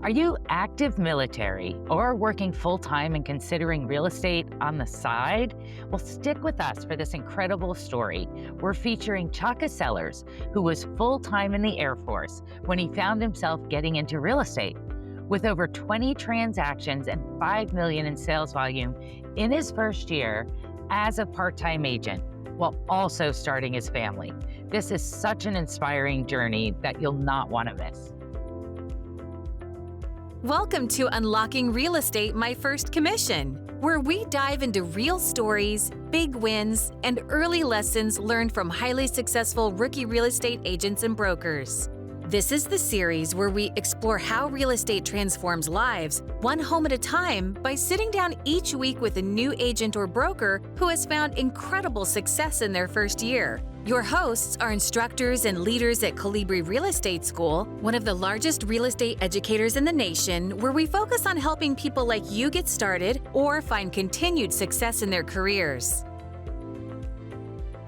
Are you active military or working full-time and considering real estate on the side? Well, stick with us for this incredible story. We're featuring Chaka Sellers, who was full-time in the Air Force when he found himself getting into real estate. With over 20 transactions and $5 million in sales volume in his first year as a part-time agent, while also starting his family. This is such an inspiring journey that you'll not want to miss. Welcome to Unlocking Real Estate, My First Commission, where we dive into real stories, big wins, and early lessons learned from highly successful rookie real estate agents and brokers. This is the series where we explore how real estate transforms lives, one home at a time, by sitting down each week with a new agent or broker who has found incredible success in their first year. Your hosts are instructors and leaders at Colibri Real Estate School, one of the largest real estate educators in the nation, where we focus on helping people like you get started or find continued success in their careers.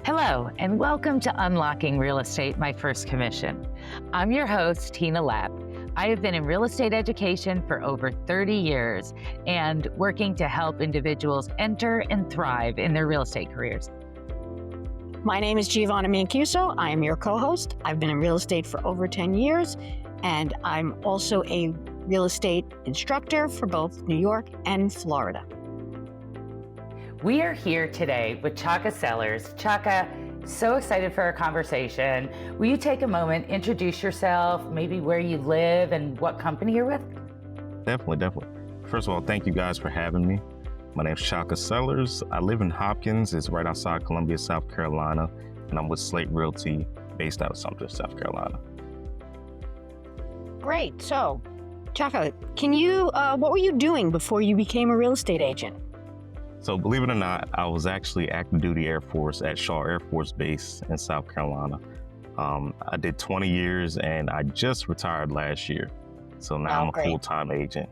Hello, and welcome to Unlocking Real Estate, My First Commission. I'm your host, Tina Lapp. I have been in real estate education for over 30 years and working to help individuals enter and thrive in their real estate careers. My name is Giovanna Mancuso. I am your co-host. I've been in real estate for over 10 years, and I'm also a real estate instructor for both New York and Florida. We are here today with Chaka Sellers. Chaka, so excited for our conversation. Will you take a moment, introduce yourself, maybe where you live and what company you're with? Definitely. First of all, thank you guys for having me. My name's Chaka Sellers. I live in Hopkins. It's right outside Columbia, South Carolina, and I'm with Slate Realty, based out of Sumter, South Carolina. Great. So, Chaka, what were you doing before you became a real estate agent? So believe it or not, I was actually active duty Air Force at Shaw Air Force Base in South Carolina. I did 20 years and I just retired last year. So now I'm a full-time agent.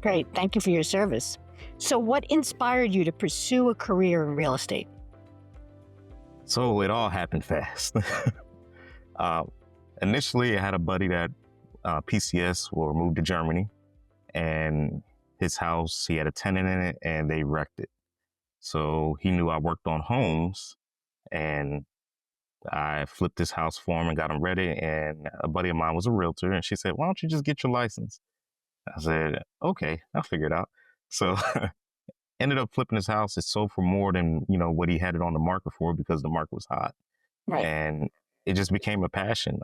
Great. Thank you for your service. So what inspired you to pursue a career in real estate? So it all happened fast. Initially, I had a buddy that PCS moved to Germany, and his house, he had a tenant in it, and they wrecked it. So he knew I worked on homes, and I flipped his house for him and got him ready. And a buddy of mine was a realtor, and she said, "Why don't you just get your license?" I said, "Okay, I'll figure it out." So ended up flipping his house. It sold for more than, what he had it on the market for, because the market was hot. Right. And it just became a passion.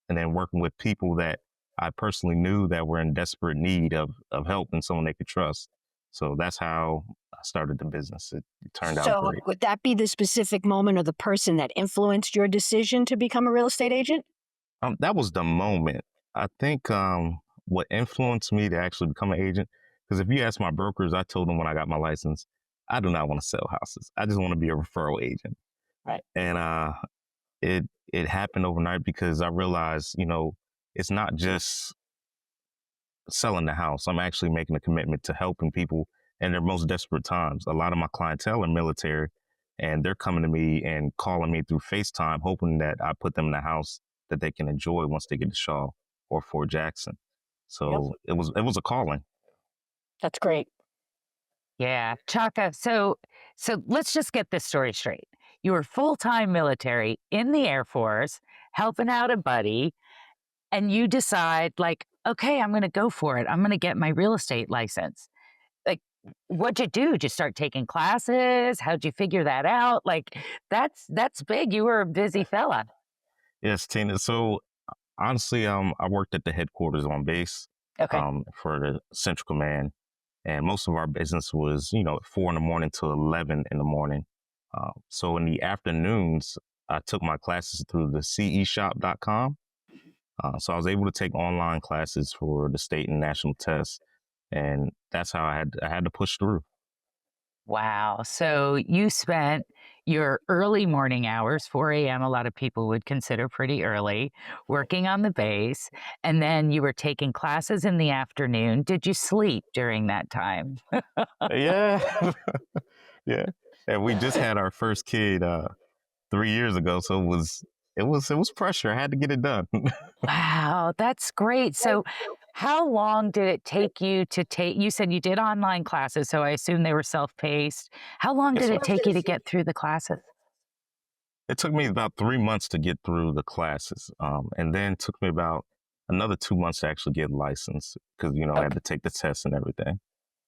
And then working with people that I personally knew that were in desperate need of help and someone they could trust. So that's how I started the business. It turned out great. So would that be the specific moment or the person that influenced your decision to become a real estate agent? That was the moment. I think what influenced me to actually become an agent, because if you ask my brokers, I told them when I got my license, I do not want to sell houses. I just want to be a referral agent. Right. And it happened overnight, because I realized, it's not just selling the house. I'm actually making a commitment to helping people in their most desperate times. A lot of my clientele are military, and they're coming to me and calling me through FaceTime, hoping that I put them in a house that they can enjoy once they get to Shaw or Fort Jackson. So It was a calling. That's great. Yeah, Chaka, so let's just get this story straight. You were full-time military in the Air Force, helping out a buddy, and you decide, okay, I'm going to go for it. I'm going to get my real estate license. What'd you do? Did you start taking classes? How'd you figure that out? That's big. You were a busy fella. Yes, Tina. So honestly, I worked at the headquarters on base. Okay. For the Central Command. And most of our business was, 4 a.m. to 11 a.m. So in the afternoons, I took my classes through the ceshop.com. So I was able to take online classes for the state and national tests. And that's how I had to push through. Wow. So you spent your early morning hours, 4 a.m., a lot of people would consider pretty early, working on the base, and then you were taking classes in the afternoon. Did you sleep during that time? Yeah. Yeah. And we just had our first kid 3 years ago, so it was pressure. I had to get it done. Wow, that's great. So How long did it take you to take you said you did online classes, so I assume they were self-paced. How long Yes, did sir. it take you to get through the classes? It took me about 3 months to get through the classes, and then took me about another 2 months to actually get licensed because I had Okay. to take the tests and everything.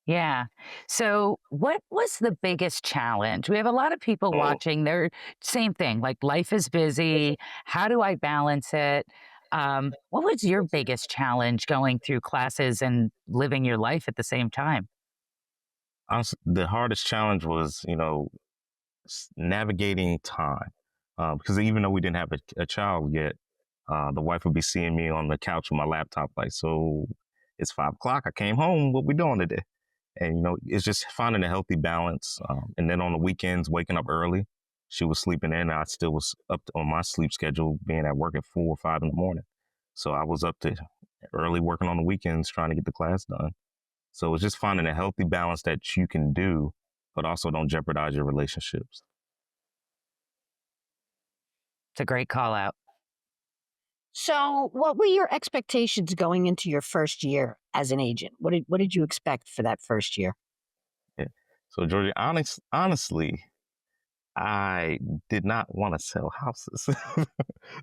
Yeah. So, what was the biggest challenge? We have a lot of people Oh, watching. They're same thing. Like life is busy. How do I balance it? What was your biggest challenge going through classes and living your life at the same time? honestly, the hardest challenge was navigating time because even though we didn't have a child yet, the wife would be seeing me on the couch with my laptop, like, so it's 5 o'clock. I came home. What we doing today? And it's just finding a healthy balance. And then on the weekends, waking up early. She was sleeping in. I still was on my sleep schedule, being at work at 4 or 5 in the morning. So I was up to early working on the weekends trying to get the class done. So it's just finding a healthy balance that you can do, but also don't jeopardize your relationships. It's a great call out. So, what were your expectations going into your first year as an agent? What did you expect for that first year? Yeah. So Georgia, honestly, I did not want to sell houses.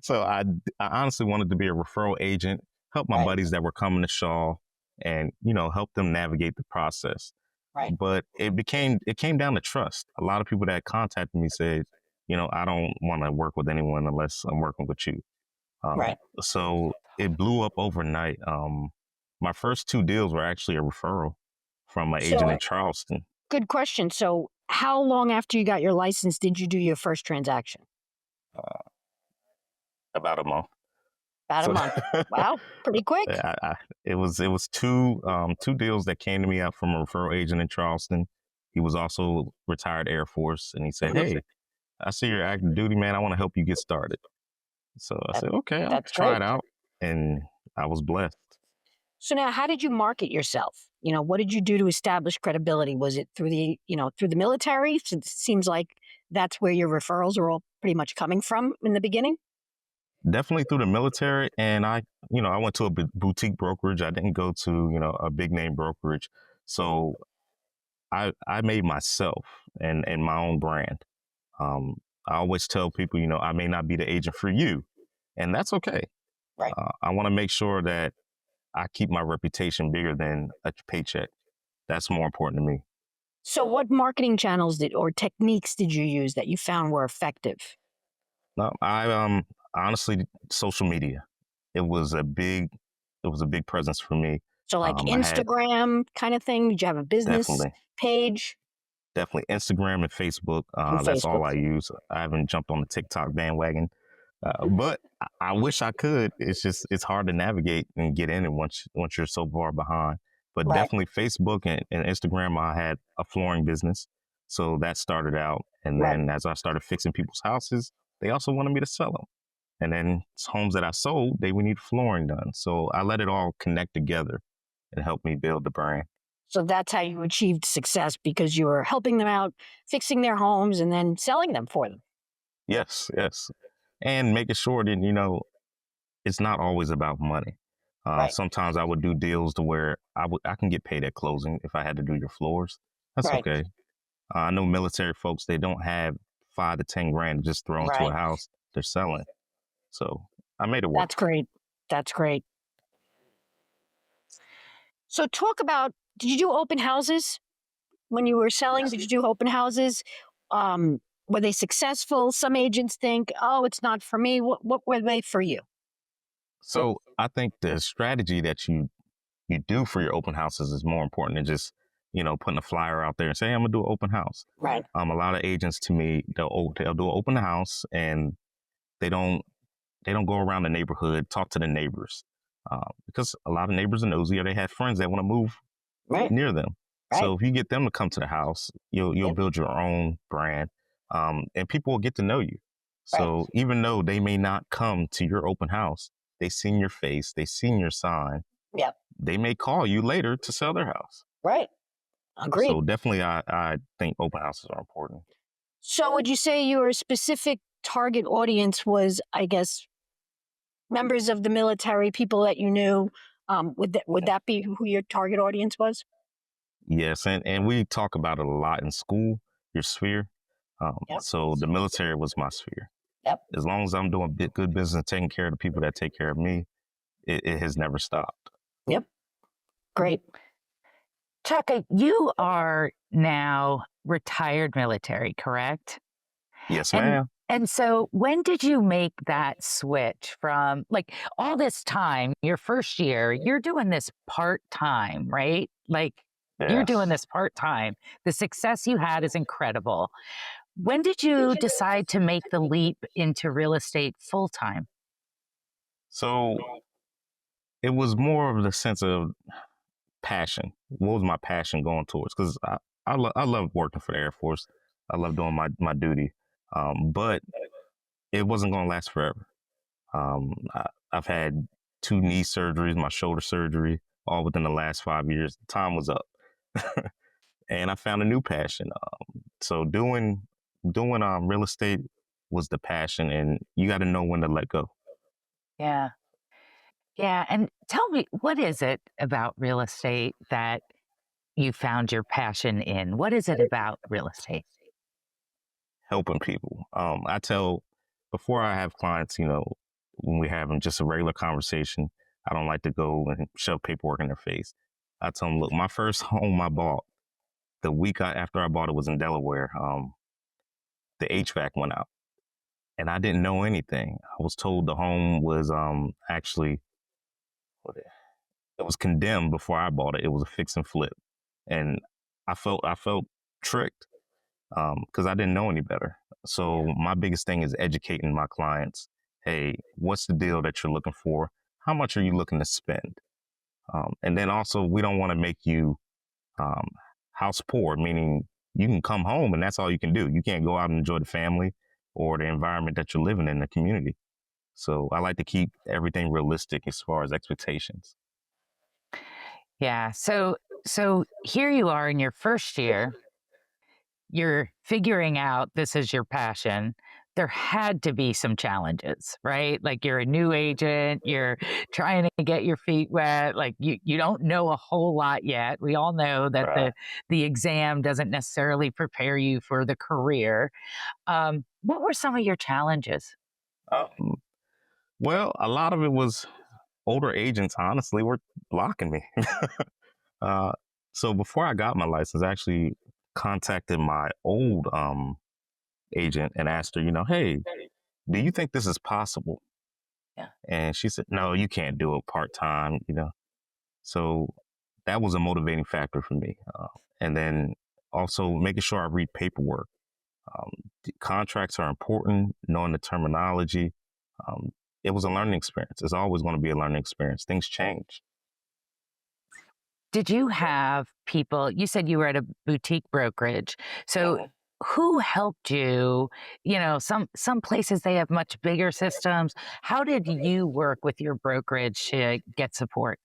So I honestly wanted to be a referral agent, help my Right, buddies that were coming to Shaw and, help them navigate the process. right, But it came down to trust. A lot of people that contacted me said, I don't want to work with anyone unless I'm working with you. right. So it blew up overnight. My first two deals were actually a referral from an agent So, in Charleston. good question. So, how long after you got your license did you do your first transaction? uh, about a month. About a So month. Wow, pretty quick. it was two deals that came to me out from a referral agent in Charleston. He was also retired Air Force, and he said, Mhm. "Hey, I see you're active duty, man. I want to help you get started." So I That, said, "Okay, I'll that's try it great. out," and I was blessed. So now, how did you market yourself? What did you do to establish credibility? Was it through the military? Since it seems like that's where your referrals are all pretty much coming from in the beginning. Definitely through the military, and I went to a boutique brokerage. I didn't go to a big name brokerage, so I made myself and my own brand. Um, I always tell people, I may not be the agent for you, and that's okay. Right. I want to make sure that I keep my reputation bigger than a paycheck. That's more important to me. So, what marketing channels did or techniques did you use that you found were effective? No, I honestly, social media. It was a big, it was a big presence for me. So, like I had Instagram kind of thing. Did you have a business definitely, page definitely Instagram and Facebook. and That's Facebook? all I use. I haven't jumped on the TikTok bandwagon, but I wish I could. It's hard to navigate and get in it once you're so far behind. But Right. definitely Facebook and Instagram. I had a flooring business, so that started out, and Right. then as I started fixing people's houses, they also wanted me to sell them. And then homes that I sold, they would need flooring done. So I let it all connect together and help me build the brand. So that's how you achieved success because you were helping them out, fixing their homes, and then selling them for them. Yes, yes. And making sure that, it's not always about money. Right. Sometimes I would do deals to where I can get paid at closing if I had to do your floors. That's Right. okay. I know military folks, they don't have 5 to 10 grand just thrown to a Right. house they're selling. So I made it work. That's great. That's great. So talk about, did you do open houses when you were selling? Did you do open houses? Were they successful? Some agents think, oh, it's not for me. What were they for you? So I think the strategy that you do for your open houses is more important than just, putting a flyer out there and saying, I'm gonna do an open house. Right. A lot of agents to me, they'll do an open house and they don't they don't go around the neighborhood, talk to the neighbors. Because a lot of neighbors are nosy or they have friends that want to move Right. near them. Right. So if you get them to come to the house, you'll Yep. build your own brand. And people will get to know you. Right. So even though they may not come to your open house, they seen your face, they seen your sign, Yep. they may call you later to sell their house. Right. Agreed. So definitely, I think open houses are important. So would you say your specific target audience was, I guess, members of the military, people that you knew, Would that be who your target audience was? Yes, and we talk about it a lot in school, your sphere. Yep. So the military was my sphere. Yep. As long as I'm doing good business, taking care of the people that take care of me, it has never stopped. Yep. Great. Chaka, you are now retired military, correct? Yes, And ma'am. and so when did you make that switch from like all this time, your first year, you're doing this part-time, right? Like you're doing Yes. this part-time. The success you had is incredible. When did you decide to make the leap into real estate full-time? So it was more of the sense of passion. What was my passion going towards? Because I love working for the Air Force. I love doing my duty. But it wasn't going to last forever. I've had 2 knee surgeries, my shoulder surgery, all within the last 5 years. Time was up. And I found a new passion. So doing real estate was the passion, and you got to know when to let go. Yeah. Yeah. And tell me, what is it about real estate that you found your passion in? What is it about real estate? Helping people. I tell before I have clients, when we have just a regular conversation, I don't like to go and shove paperwork in their face. I tell them, look, my first home I bought, the week after I bought it was in Delaware. The HVAC went out, and I didn't know anything. I was told the home was actually it was condemned before I bought it. It was a fix and flip, and I felt tricked because I didn't know any better. So my biggest thing is educating my clients. Hey, what's the deal that you're looking for? How much are you looking to spend? And then also, we don't want to make you um, house poor, meaning you can come home and that's all you can do. You can't go out and enjoy the family or the environment that you're living in the community. So I like to keep everything realistic as far as expectations. Yeah. So here you are in your first year, you're figuring out this is your passion. There had to be some challenges, right? Like you're a new agent, you're trying to get your feet wet, like you don't know a whole lot yet. We all know that Right. the exam doesn't necessarily prepare you for the career. What were some of your challenges? Um, well, a lot of it was older agents, honestly, were blocking me. uh, so before I got my license, I actually contacted my old agent and asked her, hey, do you think this is possible? Yeah. And she said, no, you can't do it part time. So that was a motivating factor for me. And then also making sure I read paperwork. The contracts are important, knowing the terminology. Um, it was a learning experience. It's always going to be a learning experience. Things change. Did you have people, you said you were at a boutique brokerage. So who helped you? Some places they have much bigger systems. How did you work with your brokerage to get support?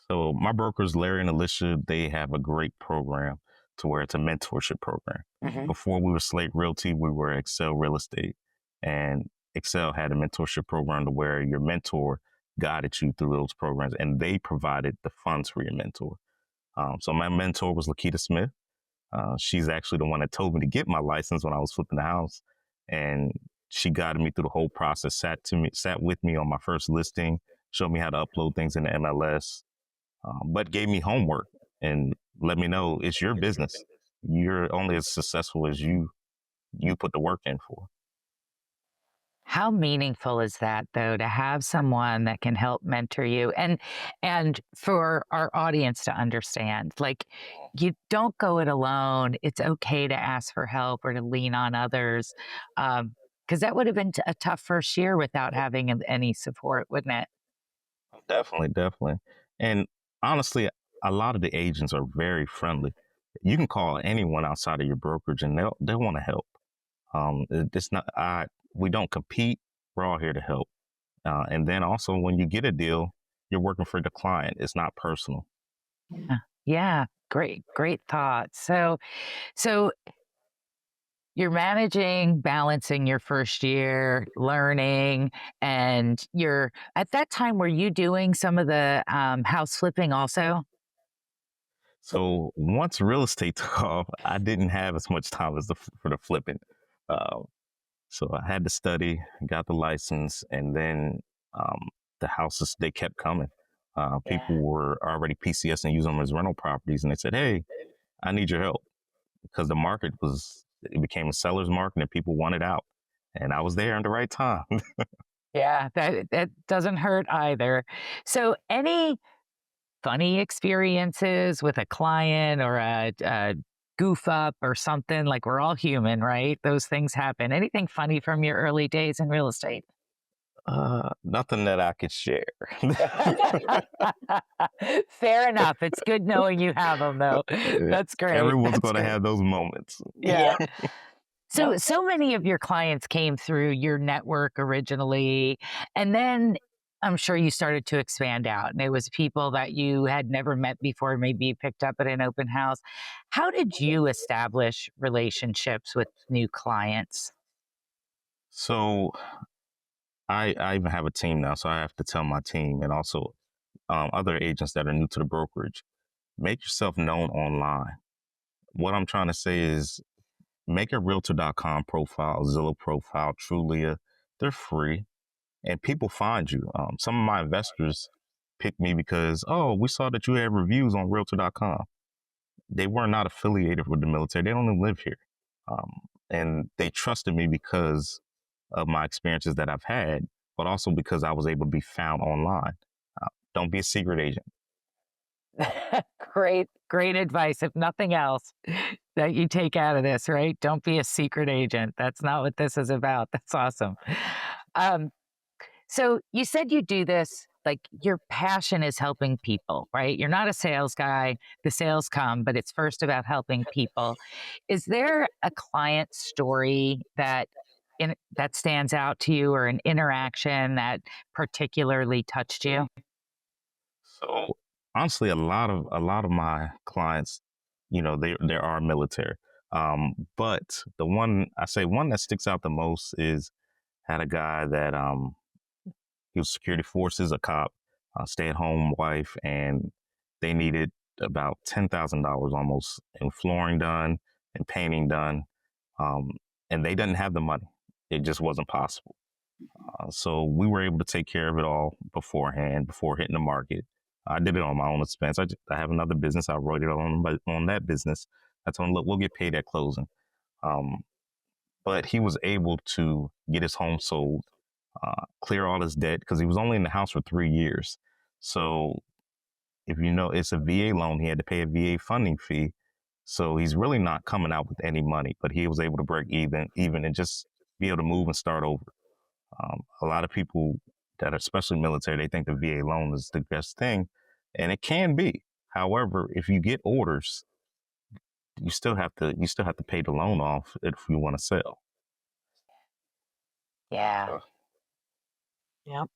So my brokers, Larry and Alicia, they have a great program to where it's a mentorship program. Before we were Slate Realty, we were Excel Real Estate. And Excel had a mentorship program to where your mentor guided you through those programs and they provided the funds for your mentor. So my mentor was Lakita Smith. She's actually the one that told me to get my license when I was flipping the house. And she guided me through the whole process, sat with me on my first listing, showed me how to upload things in the MLS, but gave me homework and let me know it's your business. You're only as successful as you put the work in for. How meaningful is that though to have someone that can help mentor you and for our audience to understand like you don't go it alone. It's okay to ask for help or to lean on others. Because that would have been a tough first year without having any support, wouldn't it? Definitely, definitely. And honestly, a lot of the agents are very friendly. You can call anyone outside of your brokerage and they'll want to help. It's not we don't compete. We're all here to help. And then also when you get a deal, you're working for the client. It's not personal. Yeah. Yeah. Great thought. So you're managing, balancing your first year, learning, and you're at that time, were you doing some of the house flipping also? So once real estate took off, I didn't have as much time as for the flipping. Uh, so I had to study, got the license, and then um, the houses, they kept coming. People were already PCS and using them as rental properties, and they said, "Hey, I need your help," because it became a seller's market and people wanted out. And I was there at the right time. Yeah, that doesn't hurt either. So, any funny experiences with a client or a goof up or something? Like we're all human, right? Those things happen. Anything funny from your early days in real estate? Nothing that I could share. Fair enough. It's good knowing you have them, though. That's great. Everyone's That's going to great. have those moments. Yeah. So, Yep. so many of your clients came through your network originally, and then I'm sure you started to expand out, and it was people that you had never met before, maybe you picked up at an open house. How did you establish relationships with new clients? So I even have a team now, so I have to tell my team and also other agents that are new to the brokerage, make yourself known online. What I'm trying to say is make a realtor.com profile, Zillow profile, Trulia. They're free and people find you. Some of my investors picked me because, oh, we saw that you had reviews on realtor.com. They were not affiliated with the military. They don't even live here. And they trusted me because of my experiences that I've had, but also because I was able to be found online. Don't be a secret agent. Great advice. If nothing else that you take out of this, right? Don't be a secret agent. That's not what this is about. That's awesome. Um, So you said you do this, like your passion is helping people, right? You're not a sales guy. The sales come, but it's first about helping people. Is there a client story that stands out to you, or an interaction that particularly touched you? So honestly, a lot of my clients, they are military. But one that sticks out the most is had a guy that he was security forces, a cop, stay at home wife, and they needed about $10,000 almost in flooring done and painting done, um, and they didn't have the money. It just wasn't possible. So we were able to take care of it all beforehand, before hitting the market. I did it on my own expense. I have another business. I wrote it on that business. I told him, look, we'll get paid at closing. Um, but he was able to get his home sold, clear all his debt because he was only in the house for 3 years. So if you know, it's a VA loan. He had to pay a VA funding fee. So he's really not coming out with any money, but he was able to break even and just be able to move and start over. A lot of people that are especially military, they think the VA loan is the best thing, and it can be. However, if you get orders, you still have to pay the loan off if you want to sell. Yeah. Yep.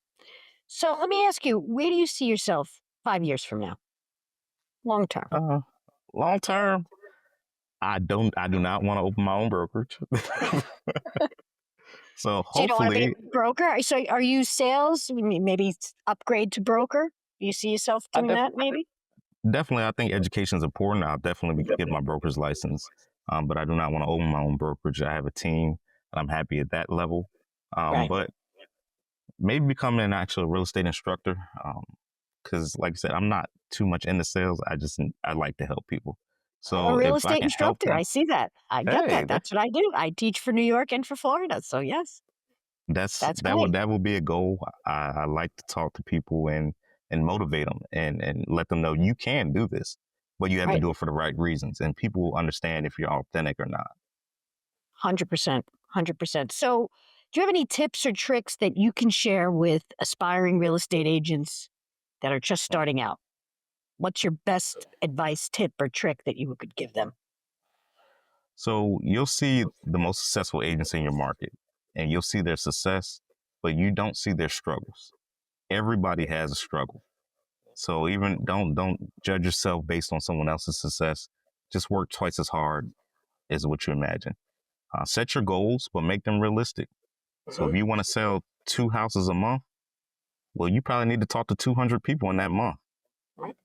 So let me ask you, where do you see yourself 5 years from now, long term? Uh, Long term, I do not want to open my own brokerage. So So you don't want to be hopefully, a broker? So are you sales? Maybe upgrade to broker? Do you see yourself I doing that maybe? definitely I think education is important. I'll definitely get my broker's license, but I do not want to own my own brokerage. I have a team, and I'm happy at that level. Right. But maybe becoming an actual real estate instructor, because like I said, I'm not too much into sales. I like to help people. I'm a So real if I estate can help instructor. them, I see that. I get hey, that. That's what I do. I teach for New York and for Florida. So yes, that's great. that would be a goal. I like to talk to people and motivate them and let them know you can do this, but you have to Right. do it for the right reasons, and people will understand if you're authentic or not. 100%. 100%. So do you have any tips or tricks that you can share with aspiring real estate agents that are just starting out? What's your best advice, tip, or trick that you could give them? So you'll see the most successful agents in your market, and you'll see their success, but you don't see their struggles. Everybody has a struggle. So even don't judge yourself based on someone else's success. Just work twice as hard as what you imagine. Set your goals, but make them realistic. So if you want to sell 2 houses a month, well, you probably need to talk to 200 people in that month. Right.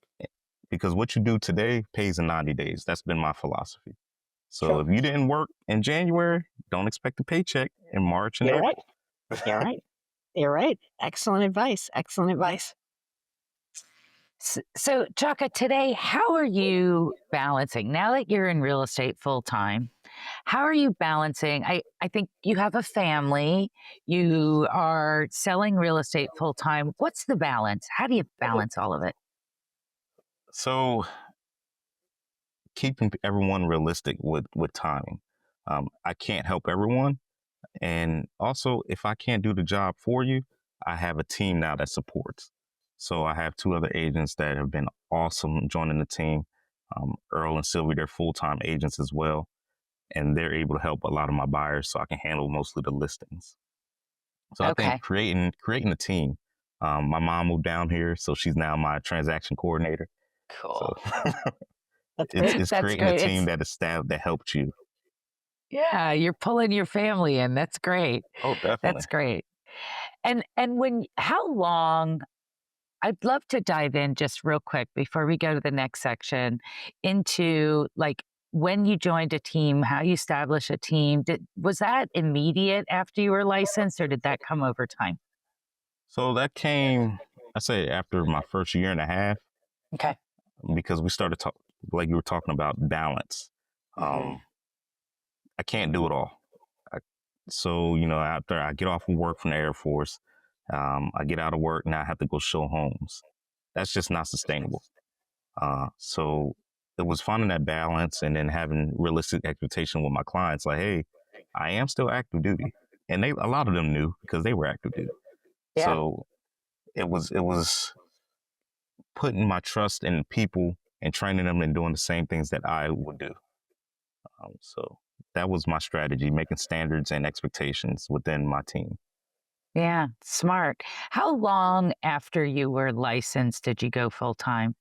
Because what you do today pays in 90 days. That's been my philosophy. So Sure. if you didn't work in January, don't expect a paycheck in March and You're April. right. You're right. You're right. Excellent advice. Excellent advice. So, Chaka, today, how are you balancing, now that you're in real estate full time, how are you balancing? I think you have a family, you are selling real estate full time. What's the balance? How do you balance all of it? So keeping everyone realistic with timing. I can't help everyone. And also, if I can't do the job for you, I have a team now that supports. So I have 2 other agents that have been awesome joining the team. Earl and Sylvie, they're full-time agents as well. And they're able to help a lot of my buyers so I can handle mostly the listings. So I Okay. think creating a team. My mom moved down here, so she's now my transaction coordinator. Cool. So That's great. it's That's creating a great. team that is staffed that helps you. Yeah, you're pulling your family in. That's great. Oh, definitely. That's great. And how long, I'd love to dive in just real quick before we go to the next section into like when you joined a team, how you establish a team. Was that immediate after you were licensed, or did that come over time? So that came, I say, after my first year and a half, Okay. because we started talking, like you were talking about, balance. I can't do it all. So, after I get off of work from the Air Force, I get out of work, now I have to go show homes. That's just not sustainable. So it was finding that balance and then having realistic expectation with my clients. Like, hey, I am still active duty. And a lot of them knew because they were active duty. Yeah. So it was putting my trust in people and training them and doing the same things that I would do. So that was my strategy, making standards and expectations within my team. Yeah, smart. How long after you were licensed did you go full time?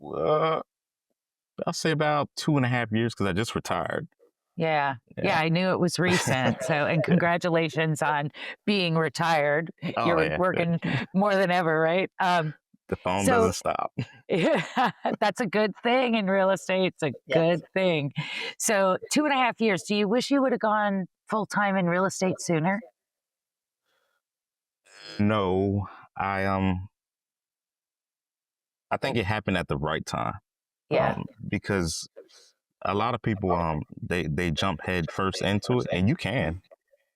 I'll say about 2.5 years because I just retired. Yeah. Yeah. Yeah, I knew it was recent. So, and congratulations on being retired. Oh, You're yeah. working more than ever, right? The phone so- doesn't stop. That's a good thing in real estate. It's a Yes. good thing. So 2.5 years. Do you wish you would have gone full time in real estate sooner? No, I think it happened at the right time. Yeah. Because a lot of people they jump head first into it, and you can,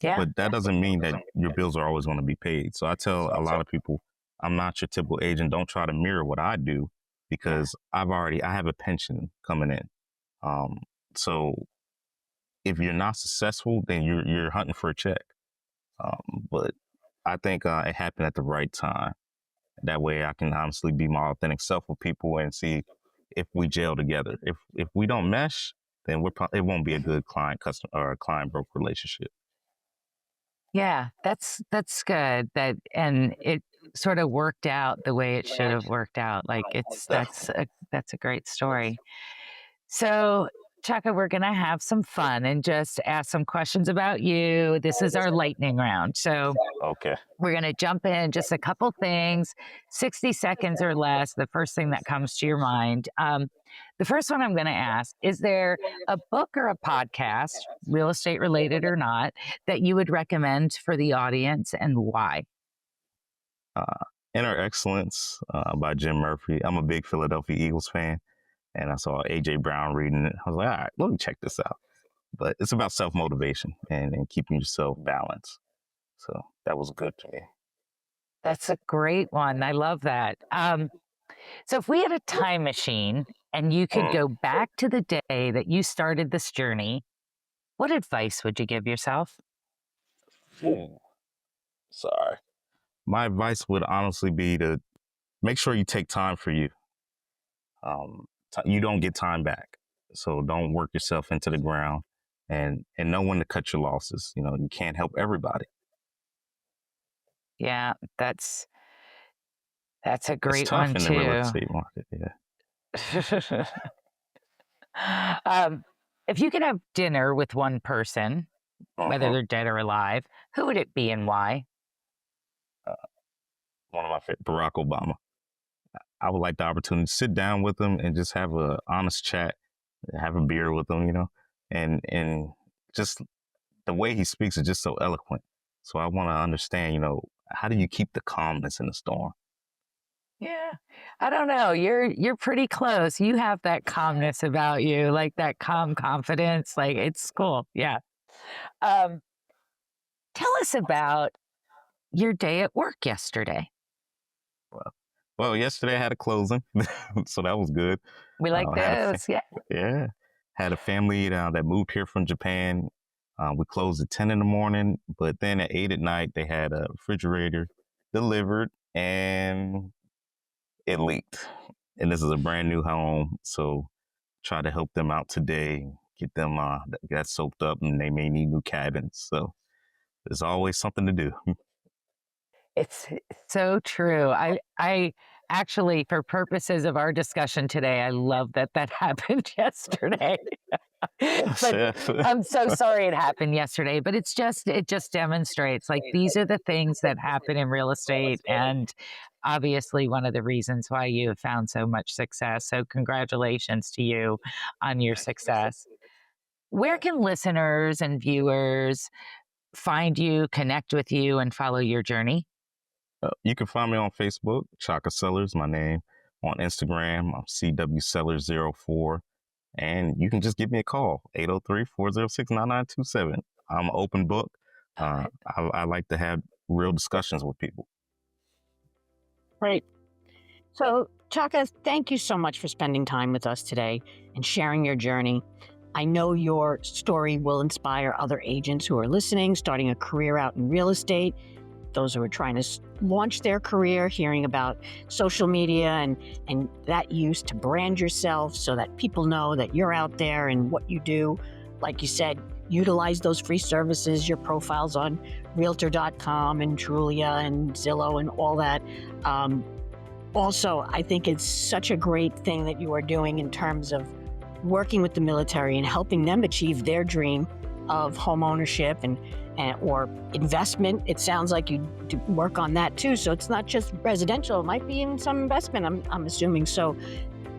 Yeah. but that doesn't mean that your bills are always going to be paid. So I tell a lot of people, I'm not your typical agent. Don't try to mirror what I do because I have a pension coming in. So if you're not successful, then you're hunting for a check. But I think it happened at the right time. That way I can honestly be my authentic self with people and see if we gel together. If we don't mesh, then it won't be a good client-customer or client-broker relationship. Yeah, that's good. And it sort of worked out the way it should have worked out. Like that's a great story. So, Chaka, we're going to have some fun and just ask some questions about you. This is our lightning round. So, Okay. we're going to jump in just a couple things, 60 seconds or less, the first thing that comes to your mind. The first one I'm going to ask, is there a book or a podcast, real estate related or not, that you would recommend for the audience and why? Inner Excellence by Jim Murphy. I'm a big Philadelphia Eagles fan, and I saw A.J. Brown reading it. I was like, all right, let me check this out. But it's about self-motivation and keeping yourself balanced. So that was good to me. That's a great one. I love that. So if we had a time machine and you could go back to the day that you started this journey, what advice would you give yourself? Sorry. My advice would honestly be to make sure you take time for you. You don't get time back. So don't work yourself into the ground and know when to cut your losses. You can't help everybody. Yeah, that's a It's great tough one in the real too. estate market. Yeah. If you could have dinner with one person, whether Uh-huh. they're dead or alive, who would it be and why? Uh, One of my favorite, Barack Obama. I would like the opportunity to sit down with him and just have a honest chat, have a beer with him, and just the way he speaks is just so eloquent. So I want to understand, how do you keep the calmness in the storm? Yeah. I don't know. You're pretty close. You have that calmness about you, like that calm confidence. Like it's cool. Yeah. Um, Tell us about your day at work yesterday. Well, yesterday I had a closing, so that was good. We like Had a those. Yeah. yeah, had a family that moved here from Japan. We closed at 10 in the morning, but then at 8 at night they had a refrigerator delivered and it leaked. And this is a brand new home, so try to help them out today, get them got soaked up, and they may need new cabins. So there's always something to do. It's so true. I actually, for purposes of our discussion today, I love that happened yesterday. But I'm so sorry it happened yesterday, but it just demonstrates like these are the things that happen in real estate, and obviously one of the reasons why you have found so much success. So congratulations to you on your success. Where can listeners and viewers find you, connect with you, and follow your journey? You can find me on Facebook, Chaka Sellers, my name. On Instagram, I'm CWSellers04. And you can just give me a call, 803-406-9927. I'm an open book. I like to have real discussions with people. Great. So, Chaka, thank you so much for spending time with us today and sharing your journey. I know your story will inspire other agents who are listening, starting a career out in real estate, those who are trying to launch their career, hearing about social media and that use to brand yourself so that people know that you're out there and what you do. Like you said, utilize those free services, your profiles on Realtor.com and Trulia and Zillow and all that. Also, I think it's such a great thing that you are doing in terms of working with the military and helping them achieve their dream of home ownership and or investment. It sounds like you do work on that too. So it's not just residential, it might be in some investment, I'm assuming. So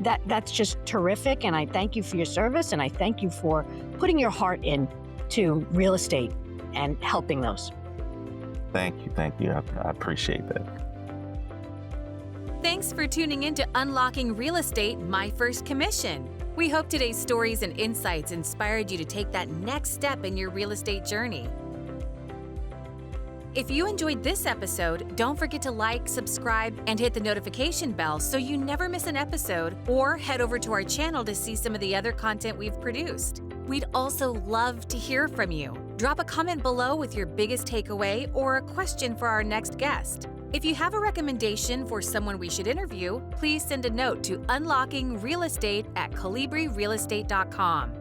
that's just terrific. And I thank you for your service. And I thank you for putting your heart in to real estate and helping those. Thank you. I appreciate that. Thanks for tuning in to Unlocking Real Estate, My First Commission. We hope today's stories and insights inspired you to take that next step in your real estate journey. If you enjoyed this episode, don't forget to like, subscribe, and hit the notification bell so you never miss an episode, or head over to our channel to see some of the other content we've produced. We'd also love to hear from you. Drop a comment below with your biggest takeaway or a question for our next guest. If you have a recommendation for someone we should interview, please send a note to unlockingrealestate@colibrirealestate.com.